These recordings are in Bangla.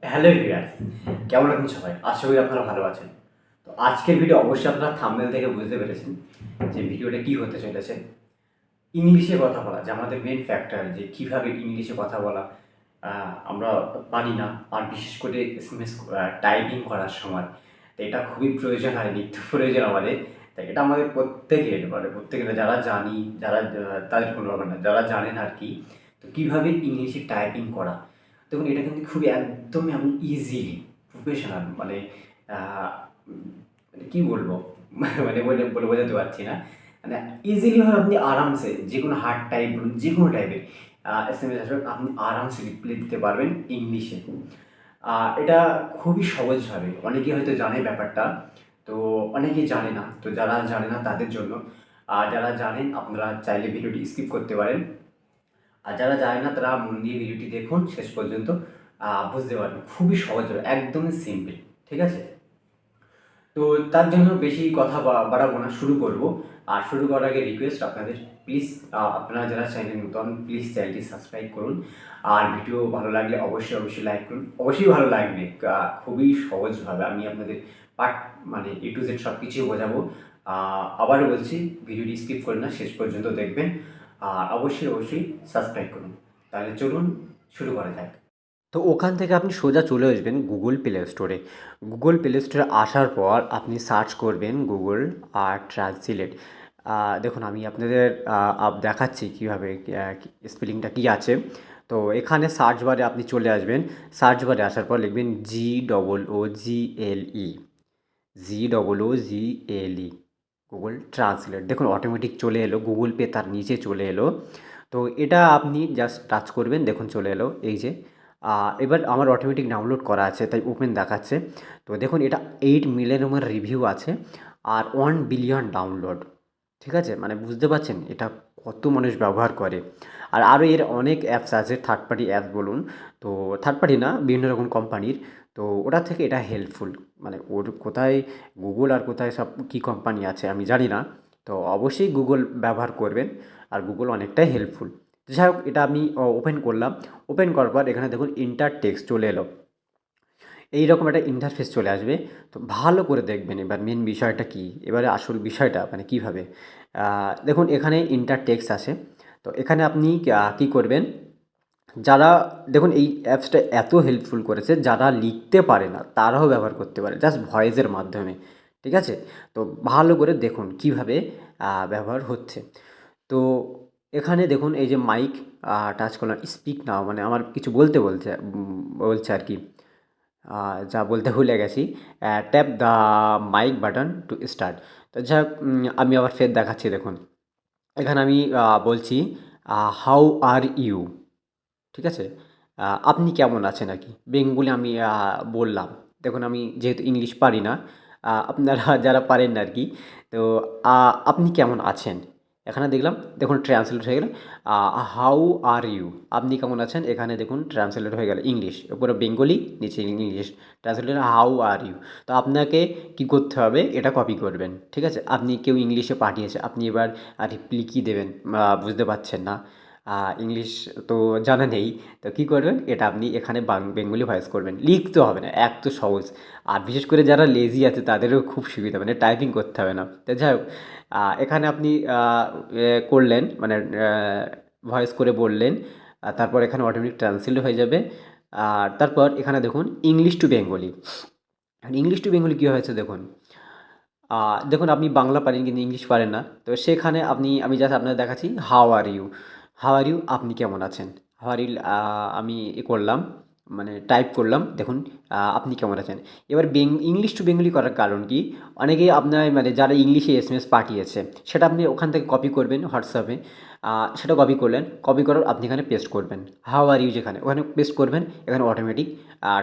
হ্যালো ভিউয়ার্স, কেমন আছেন সবাই? আশা করি আপনারা ভালো আছেন। তো আজকের ভিডিও অবশ্যই আপনারা থাম্বনেল থেকে বুঝতে পেরেছেন যে ভিডিওটা কী হতে চলেছে। ইংলিশে কথা বলা যে আমাদের মেন ফ্যাক্টর, যে কীভাবে ইংলিশে কথা বলা আমরা পারি না, আর বিশেষ করে এসএমএস টাইপিং করার সময় তো এটা খুবই প্রয়োজন হয়, নিত্য প্রয়োজন আমাদের। তাই এটা আমাদের প্রত্যেকের, মানে প্রত্যেকের যারা জানি, যারা তাদের কোনো ব্যাপার না, যারা জানেন আর কি। তো কীভাবে ইংলিশে টাইপিং করা, দেখুন এটা কিন্তু খুবই একদমই আমি ইজিলি প্রফেশনাল, মানে মানে কী বলবো মানে বলে বলে বোঝাতে পারছি না। মানে ইজিলিভাবে আপনি আরামসে যে কোনো হার্ড টাইপ বলুন, যে কোনো টাইপের এসএমএস আসবে আপনি আরামসে রিপ্লাই দিতে পারবেন ইংলিশে। এটা খুবই সহজভাবে, অনেকেই হয়তো জানে ব্যাপারটা, তো অনেকেই জানে না। তো যারা জানে না তাদের জন্য, আর যারা জানেন আপনারা চাইলে ভিডিওটি স্কিপ করতে পারেন। আর যারা জানে না তারা মন দিয়ে ভিডিওটি দেখুন শেষ পর্যন্ত, বুঝতে পারবেন খুবই সহজ হবে, একদমই সিম্পল। ঠিক আছে? তো তার জন্য বেশি কথা বাড়াবো না, শুরু করব। আর শুরু করার আগে রিকোয়েস্ট আপনাদের, প্লিজ আপনারা যারা চ্যানেলে নতুন প্লিজ চ্যানেলটি সাবস্ক্রাইব করুন। আর ভিডিও ভালো লাগলে অবশ্যই লাইক করুন, অবশ্যই ভালো লাগবে। খুবই সহজভাবে আমি আপনাদের পার্ট, মানে এ টু জেড সব কিছুই বোঝাবো। আবারও বলছি, ভিডিওটি স্কিপ করুন না, শেষ পর্যন্ত দেখবেন। আর অবশ্যই সাবস্ক্রাইব করুন। তাহলে চলুন শুরু করা যাক। তো ওখান থেকে আপনি সোজা চলে আসবেন গুগল প্লে স্টোরে। গুগল প্লে স্টোরে আসার পর আপনি সার্চ করবেন গুগল আর ট্রান্সলেট। দেখুন আমি আপনাদের দেখাচ্ছি কীভাবে, স্পেলিংটা কী আছে। তো এখানে সার্চ বারে আপনি চলে আসবেন। সার্চ বারে আসার পর লিখবেন GOOGLE, GOOGLE, গুগল ট্রান্সলেট। দেখুন অটোমেটিক চলে এলো, গুগল পে তার নিচে চলে এলো। তো এটা আপনি জাস্ট টাচ করবেন, দেখুন চলে এলো এই যে। এবার আমার অটোমেটিক ডাউনলোড করা আছে তাই ওপেন দেখাচ্ছে। তো দেখুন এটা 8 মিলিয়ন আমার রিভিউ আছে, আর 1 বিলিয়ন ডাউনলোড। ঠিক আছে? মানে বুঝতে পারছেন এটা কত মানুষ ব্যবহার করে। আর আরও এর অনেক অ্যাপস আছে, থার্ড পার্টি অ্যাপ বলুন। তো থার্ড পার্টি না, বিভিন্ন রকম কোম্পানির। তো ওটা থেকে এটা হেল্পফুল। মানে ওর কোথায় গুগল আর কোথায় সব কী কোম্পানি আছে আমি জানি না। তো অবশ্যই গুগল ব্যবহার করবেন, আর গুগল অনেকটাই হেল্পফুল। যাই হোক, এটা আমি ওপেন করলাম। ওপেন করার পর এখানে দেখুন ইন্টার টেক্সট চলে এলো। এইরকম একটা ইন্টারফেস চলে আসবে। তো ভালো করে দেখবেন এবার মেন বিষয়টা কী, এবারে আসল বিষয়টা মানে কীভাবে। দেখুন এখানে ইন্টার টেক্সট আছে। তো এখানে আপনি কী করবেন, যারা, দেখুন এই অ্যাপসটা এত হেল্পফুল করেছে, যারা লিখতে পারে না তারাও ব্যবহার করতে পারে জাস্ট ভয়েসের মাধ্যমে। ঠিক আছে? তো ভালো করে দেখুন কীভাবে ব্যবহার হচ্ছে। তো এখানে দেখুন এই যে মাইক, টাচ করলাম, স্পিক নাও, মানে আমার কিছু বলছে আর কি। যা বলতে ভুলে গেছি। Tap the mic button to start. তো যাই হোক, আমি আবার ফের দেখাচ্ছি দেখুন। এখানে আমি বলছি হাউ আর ইউ। ঠিক আছে? আপনি কেমন আছেন আর কি। বেঙ্গলি আমি বললাম। দেখুন আমি যেহেতু ইংলিশ পারি না, আপনারা যারা পারেন না আর কি। তো আপনি কেমন আছেন? এখানে দেখলাম, দেখুন ট্রান্সলেট হয়ে গেল। হাউ আর ইউ, আপনি কেমন আছেন, এখানে দেখুন ট্রান্সলেট হয়ে গেল ইংলিশ, উপরে বেঙ্গলি নিচে English translate how are you. তো আপনাকে কী করতে হবে, এটা কপি করবেন। ঠিক আছে? আপনি কেউ ইংলিশে পাঠিয়েছে, আপনি এবার রিপ্লি কী দেবেন, বুঝতে পারছেন না, ইংলিশ তো জানা নেই। তো কী করবেন, এটা আপনি এখানে বেঙ্গলি ভয়েস করবেন, লিখতে হবে না, এক তো সহজ। আর বিশেষ করে যারা লেজি আছে তাদেরও খুব সুবিধা, মানে টাইপিং করতে হবে না। তো যাই হোক, এখানে আপনি করলেন, মানে ভয়েস করে বললেন। তারপর এখানে অটোমেটিক ট্রান্সলেট হয়ে যাবে। আর তারপর এখানে দেখুন English to Bengali. English to Bengali কী হয়েছে দেখুন। দেখুন আপনি বাংলা পারেন কিন্তু ইংলিশ পারেন না। তো সেখানে আমি জাস্ট আপনাদের দেখাচ্ছি how are you. How are you, আপনি কেমন আছেন? হাউ আর ইউ, আমি করলাম, মানে টাইপ করলাম, দেখুন আপনি কেমন আছেন? এবার ইংলিশ টু বেঙ্গলি করার কারণ কি, অনেকেই আপনার, মানে যারা ইংলিশে এসএমএস পাঠিয়েছে সেটা আপনি ওখান থেকে কপি করবেন হোয়াটসঅ্যাপে। সেটা কপি করলেন, কপি করার আপনি এখানে পেস্ট করবেন। হাউ আর ইউ যেখানে, ওখানে পেস্ট করবেন, এখানে অটোমেটিক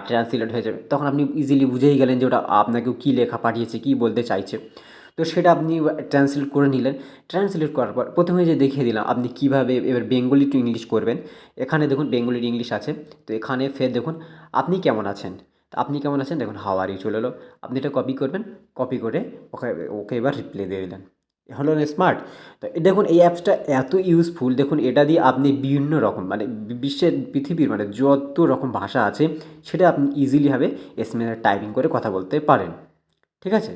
ট্রান্সলেট হয়ে যাবে। তখন আপনি ইজিলি বুঝেই গেলেন যে ওটা আপনাকেও কী লেখা পাঠিয়েছে, কী বলতে চাইছে। তো সেটা আপনি ট্রান্সলেট করে নিলেন। ট্রান্সলেট করার পর প্রথমে যে দেখিয়ে দিলাম আপনি কীভাবে এবার বেঙ্গলি টু ইংলিশ করবেন। এখানে দেখুন বেঙ্গলি টু ইংলিশ আছে। তো এখানে ফের দেখুন আপনি কেমন আছেন। তো আপনি কেমন আছেন দেখুন হাউ আর ইউ চলে এলো। আপনি এটা কপি করবেন, কপি করে ওকে ওকে এবার রিপ্লাই দিয়ে দিলেন। হলো না স্মার্ট। তো দেখুন এই অ্যাপসটা এত ইউজফুল, দেখুন এটা দিয়ে আপনি বিভিন্ন রকম মানে বিশ্বের পৃথিবীর মানে যত রকম ভাষা আছে সেটা আপনি ইজিলিভাবে এসএমএস টাইপিং করে কথা বলতে পারেন। ঠিক আছে?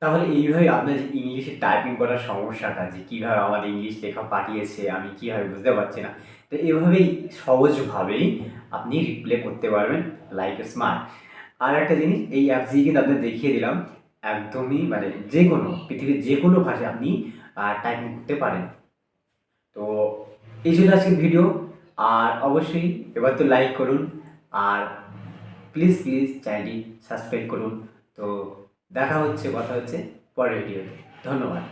তাহলে এইভাবে আপনার যে ইংলিশে টাইপিং করার সমস্যাটা যে কীভাবে আমার ইংলিশ লেখা পাঠিয়েছে আমি কীভাবে বুঝতে পারছি না, তো এভাবেই সহজভাবেই আপনি রিপ্লে করতে পারবেন লাইক এ স্মার্ট। আর একটা জিনিস, এই অ্যাপস দিয়ে কিন্তু আপনাদের দেখিয়ে দিলাম একদমই মানে যে কোনো পৃথিবীর যে কোনো ভাষায় আপনি টাইপিং করতে পারেন। তো এই ছিল আজকের ভিডিও। আর অবশ্যই এবার তো লাইক করুন, আর প্লিজ প্লিজ চ্যানেলটি সাবস্ক্রাইব করুন। তো দেখা হচ্ছে, কথা হচ্ছে পরের ভিডিওতে। ধন্যবাদ।